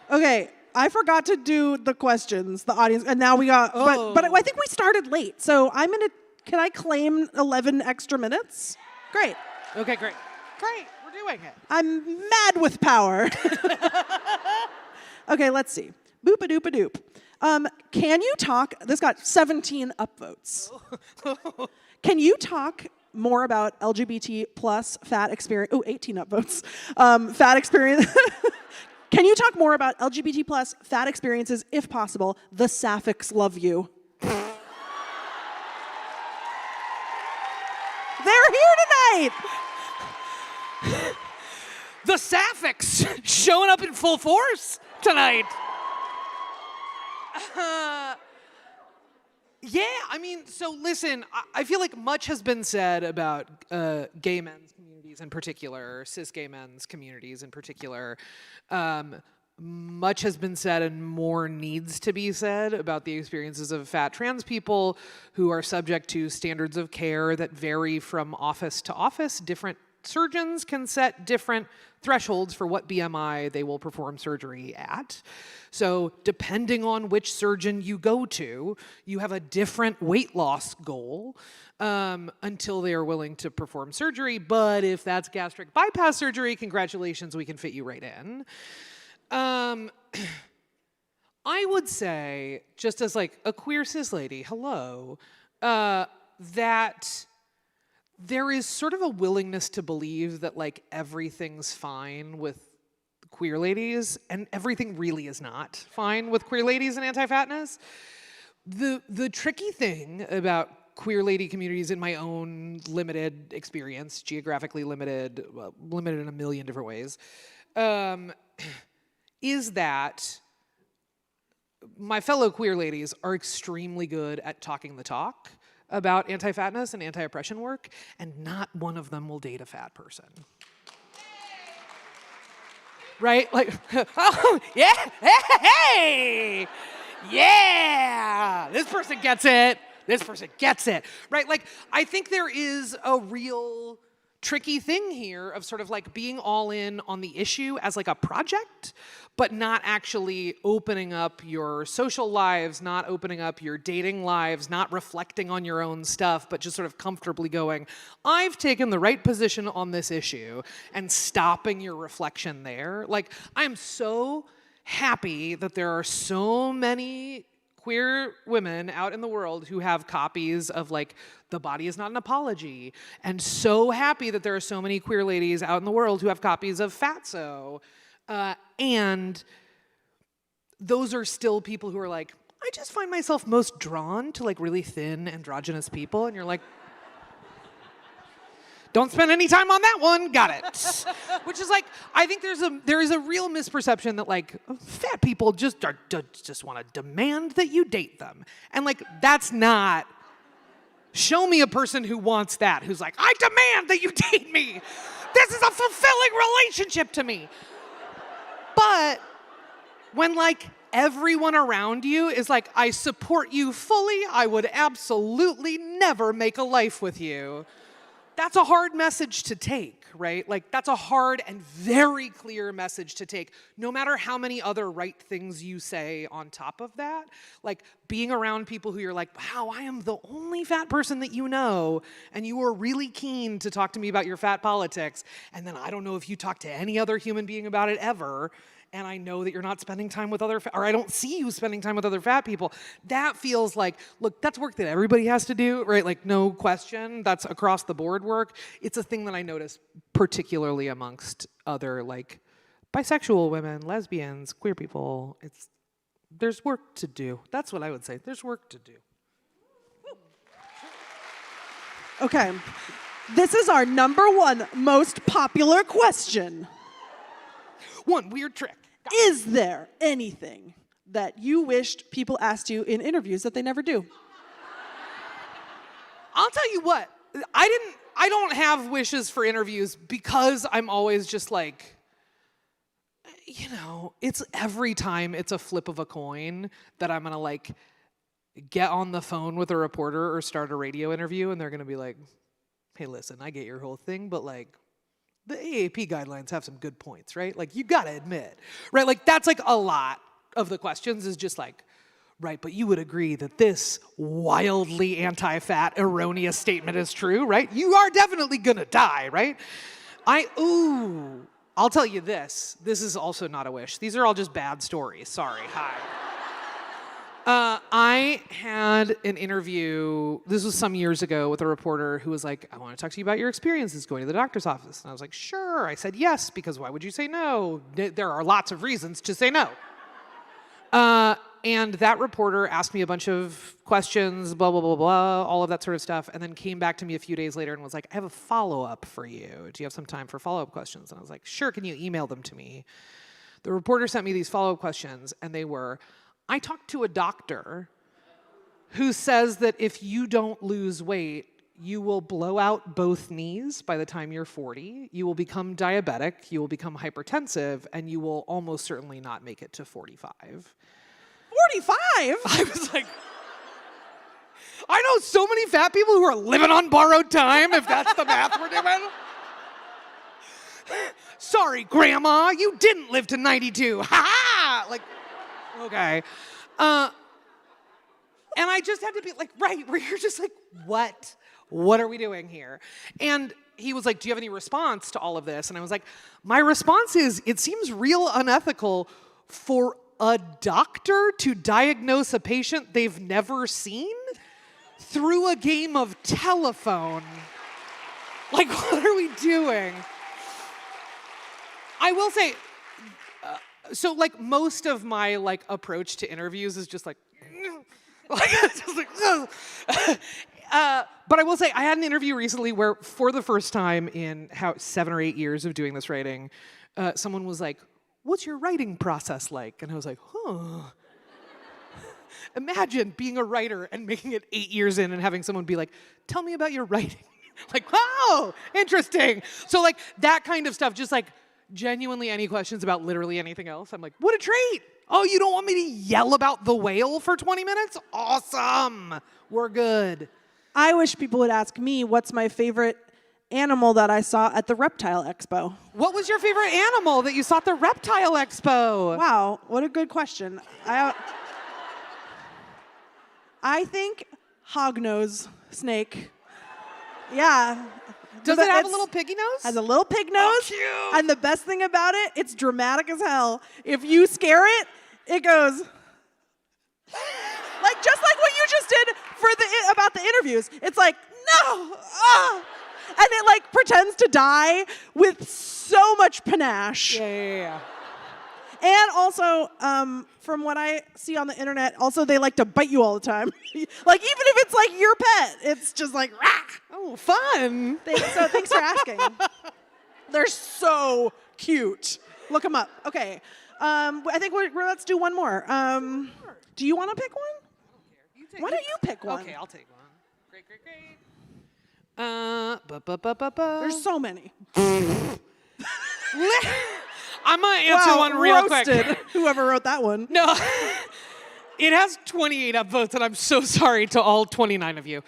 Okay, I forgot to do the questions, the audience, and now we got. But I think we started late, so Can I claim 11 extra minutes? Great.
Okay, great. We're doing it.
I'm mad with power. Okay, let's see. Boop-a-doop-a-doop. Can you talk, this got 17 upvotes. Can you talk more about LGBT plus fat experience, 18 upvotes. Fat experience. Can you talk more about LGBT plus fat experiences, if possible? The Sapphics love you. They're here tonight.
The Sapphics showing up in full force tonight. Yeah, I mean, so listen, I feel like much has been said about gay men's communities in particular, cis gay men's communities in particular. Much has been said and more needs to be said about the experiences of fat trans people who are subject to standards of care that vary from office to office. Different surgeons can set different thresholds for what BMI they will perform surgery at. So depending on which surgeon you go to, you have a different weight loss goal until they are willing to perform surgery. But if that's gastric bypass surgery, congratulations, we can fit you right in. I would say, just as like a queer cis lady, hello, that there is sort of a willingness to believe that like everything's fine with queer ladies, and everything really is not fine with queer ladies and anti-fatness. The tricky thing about queer lady communities in my own limited experience, geographically limited, well, limited in a million different ways, is that my fellow queer ladies are extremely good at talking the talk about anti-fatness and anti-oppression work, and not one of them will date a fat person. Right? Like, oh, yeah, hey, yeah, this person gets it. This person gets it. Right? Like, I think there is a real tricky thing here of sort of like being all in on the issue as like a project, but not actually opening up your social lives, not opening up your dating lives, not reflecting on your own stuff, but just sort of comfortably going, I've taken the right position on this issue, and stopping your reflection there. Like, I'm so happy that there are so many queer women out in the world who have copies of like The Body Is Not an Apology, and so happy that there are so many queer ladies out in the world who have copies of Fatso. And those are still people who are like, I just find myself most drawn to like really thin androgynous people. And you're like, don't spend any time on that one. Got it. Which is like, I think there is a real misperception that like fat people just want to demand that you date them. And like, that's not, show me a person who wants that, who's like, I demand that you date me. This is a fulfilling relationship to me. But when like everyone around you is like, I support you fully, I would absolutely never make a life with you. That's a hard message to take, right? Like, that's a hard and very clear message to take, no matter how many other right things you say on top of that. Like, being around people who you're like, wow, I am the only fat person that you know, and you are really keen to talk to me about your fat politics, and then I don't know if you talk to any other human being about it ever, and I know that you're not spending time with or I don't see you spending time with other fat people. That feels like, look, that's work that everybody has to do, right? Like, no question, that's across the board work. It's a thing that I notice particularly amongst other, like, bisexual women, lesbians, queer people. There's work to do. That's what I would say. There's work to do.
Okay, this is our number one most popular question.
One weird trick.
Is there anything that you wished people asked you in interviews that they never do?
I'll tell you what, I don't have wishes for interviews because I'm always just like, you know, it's every time it's a flip of a coin that I'm gonna like get on the phone with a reporter or start a radio interview and they're gonna be like, hey, listen, I get your whole thing, but like, the AAP guidelines have some good points, right? Like, you gotta admit, right? Like, that's like a lot of the questions is just like, right, but you would agree that this wildly anti-fat, erroneous statement is true, right? You are definitely gonna die, right? I'll tell you this. This is also not a wish. These are all just bad stories. Sorry, hi. I had an interview, this was some years ago, with a reporter who was like, I want to talk to you about your experiences going to the doctor's office. And I was like, sure. I said yes, because why would you say no? There are lots of reasons to say no. And that reporter asked me a bunch of questions, blah, blah, blah, blah, all of that sort of stuff, and then came back to me a few days later and was like, I have a follow-up for you. Do you have some time for follow-up questions? And I was like, sure, can you email them to me? The reporter sent me these follow-up questions, and they were, I talked to a doctor who says that if you don't lose weight, you will blow out both knees by the time you're 40, you will become diabetic, you will become hypertensive, and you will almost certainly not make it to 45.
45?
I was like, I know so many fat people who are living on borrowed time, if that's the math we're doing. Sorry, Grandma, you didn't live to 92. Ha-ha! Like, okay. And I just had to be like, right, where you're just like, what? What are we doing here? And he was like, do you have any response to all of this? And I was like, my response is, it seems real unethical for a doctor to diagnose a patient they've never seen through a game of telephone. Like, what are we doing? I will say, so like most of my like approach to interviews is just like, just like but I will say I had an interview recently where for the first time in 7 or 8 years of doing this writing, someone was like, what's your writing process like? And I was like, huh. Imagine being a writer and making it 8 years in and having someone be like, tell me about your writing. Like, wow, interesting. So like that kind of stuff, just like genuinely any questions about literally anything else. I'm like, what a treat. Oh, you don't want me to yell about the whale for 20 minutes? Awesome. We're good.
I wish people would ask me what's my favorite animal that I saw at the Reptile Expo.
What was your favorite animal that you saw at the Reptile Expo?
Wow, what a good question. I think hognose snake. Yeah.
Does it have a little piggy nose?
Has a little pig nose.
Oh, cute.
And the best thing about it, it's dramatic as hell. If you scare it, it goes like just like what you just did for about the interviews. It's like, no, and it like pretends to die with so much panache.
Yeah.
And also, from what I see on the internet, also they like to bite you all the time. Like even if it's like your pet, it's just like rah.
Oh, fun.
Thanks for asking. They're so cute. Look them up. Okay. I think let's do one more. Do you want to pick one? Why don't you pick one?
Okay, I'll take one. Great.
There's so many.
I'm gonna answer one real
roasted.
quick.
Whoever wrote that one.
No, it has 28 upvotes, and I'm so sorry to all 29 of you.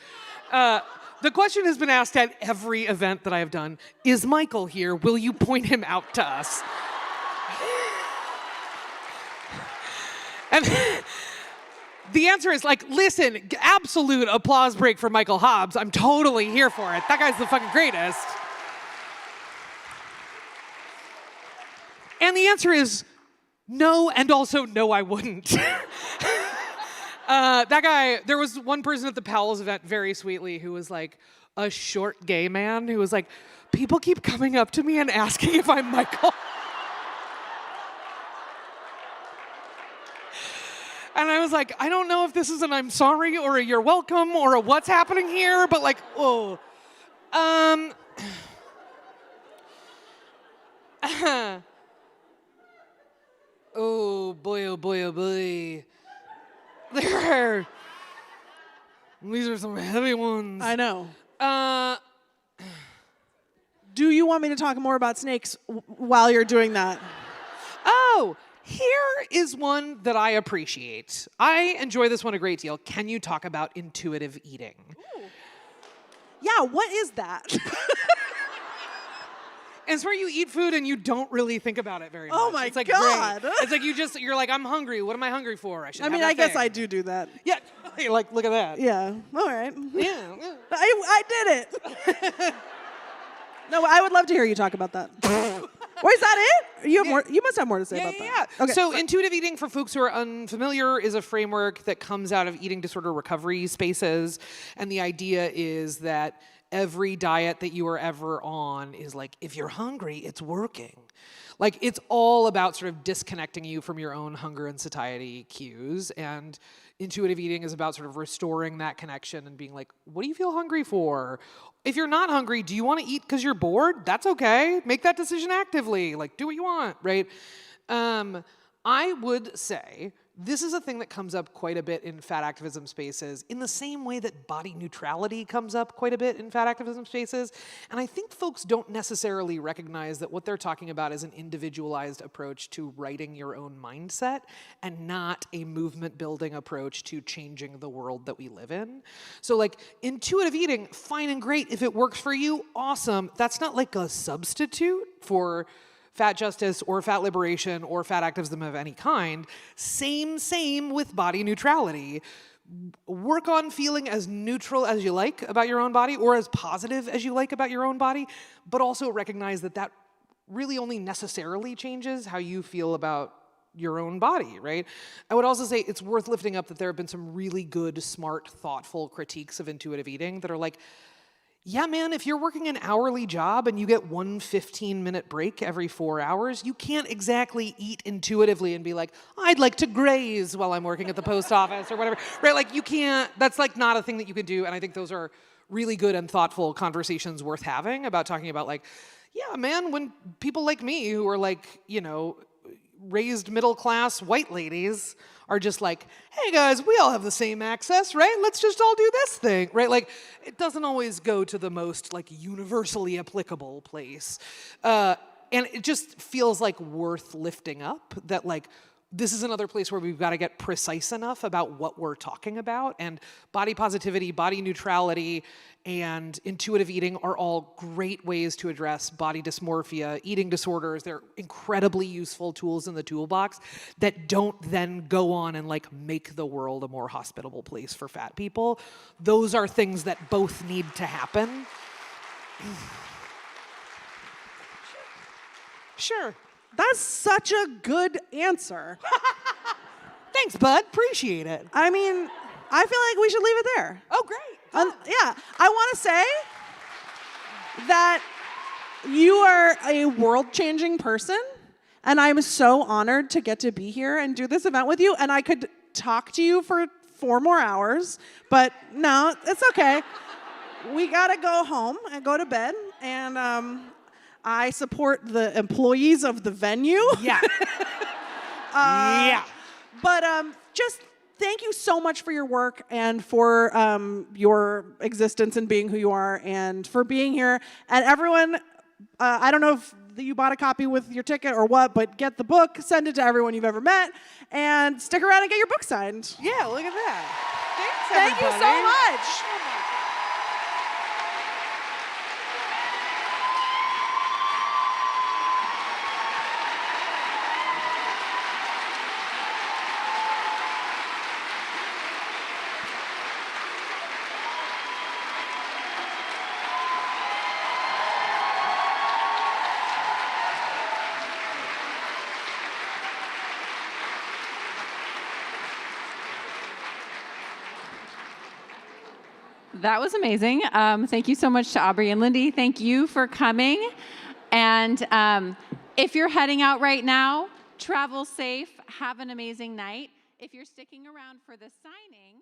The question has been asked at every event that I have done. Is Michael here? Will you point him out to us? And the answer is like, listen, absolute applause break for Michael Hobbs. I'm totally here for it. That guy's the fucking greatest. And the answer is no, and also no, I wouldn't. That guy, there was one person at the Powell's event very sweetly who was like a short gay man who was like, people keep coming up to me and asking if I'm Michael. And I was like, I don't know if this is an I'm sorry or a you're welcome or a what's happening here, but like, oh. Oh boy, oh boy, oh boy. These are some heavy ones.
I know. Do you want me to talk more about snakes while you're doing that?
Oh, here is one that I appreciate. I enjoy this one a great deal. Can you talk about intuitive eating?
Ooh. Yeah, what is that?
It's where you eat food and you don't really think about it very much.
Oh my
it's like
God.
Great. It's like you're like, I'm hungry. What am I hungry for?
I guess I do that.
Yeah, like, look at that.
Yeah, all right.
Yeah.
I did it. No, I would love to hear you talk about that. Wait, is that it? You have more? You must have more to say about that.
Yeah.
Okay.
So intuitive eating, for folks who are unfamiliar, is a framework that comes out of eating disorder recovery spaces. And the idea is that every diet that you are ever on is like, if you're hungry, it's working. Like, it's all about sort of disconnecting you from your own hunger and satiety cues. And intuitive eating is about sort of restoring that connection and being like, what do you feel hungry for? If you're not hungry, do you want to eat because you're bored? That's okay. Make that decision actively. Like, do what you want, right? I would say this is a thing that comes up quite a bit in fat activism spaces in the same way that body neutrality comes up quite a bit in fat activism spaces. And I think folks don't necessarily recognize that what they're talking about is an individualized approach to writing your own mindset and not a movement building approach to changing the world that we live in. So like intuitive eating, fine and great. If it works for you, awesome. That's not like a substitute for fat justice or fat liberation or fat activism of any kind. Same with body neutrality. Work on feeling as neutral as you like about your own body or as positive as you like about your own body, but also recognize that that really only necessarily changes how you feel about your own body, right? I would also say it's worth lifting up that there have been some really good, smart, thoughtful critiques of intuitive eating that are like, yeah, man, if you're working an hourly job and you get one 15-minute break every 4 hours, you can't exactly eat intuitively and be like, I'd like to graze while I'm working at the post office or whatever, right? Like you can't, that's like not a thing that you can do. And I think those are really good and thoughtful conversations worth having about talking about like, yeah, man, when people like me who are like, you know, raised middle-class white ladies are just like, hey guys, we all have the same access, right? Let's just all do this thing, right? Like, it doesn't always go to the most like universally applicable place. And it just feels like worth lifting up that like, this is another place where we've got to get precise enough about what we're talking about. And body positivity, body neutrality, and intuitive eating are all great ways to address body dysmorphia, eating disorders. They're incredibly useful tools in the toolbox that don't then go on and like make the world a more hospitable place for fat people. Those are things that both need to happen. Sure.
That's such a good answer.
Thanks, bud. Appreciate it.
I mean, I feel like we should leave it there.
Oh, great.
Yeah, I want to say that you are a world-changing person, And I'm so honored to get to be here and do this event with you. And I could talk to you for 4 more hours, but no, it's okay. We gotta go home and go to bed. And I support the employees of the venue.
Yeah. Yeah.
But just thank you so much for your work and for your existence and being who you are and for being here. And everyone, I don't know if you bought a copy with your ticket or what, but get the book, send it to everyone you've ever met, and stick around and get your book signed.
Yeah, look at that. Thanks,
Thank you
everybody.
so much.
That was amazing. Thank you so much to Aubrey and Lindy. Thank you for coming. And if you're heading out right now, travel safe. Have an amazing night. If you're sticking around for the signing,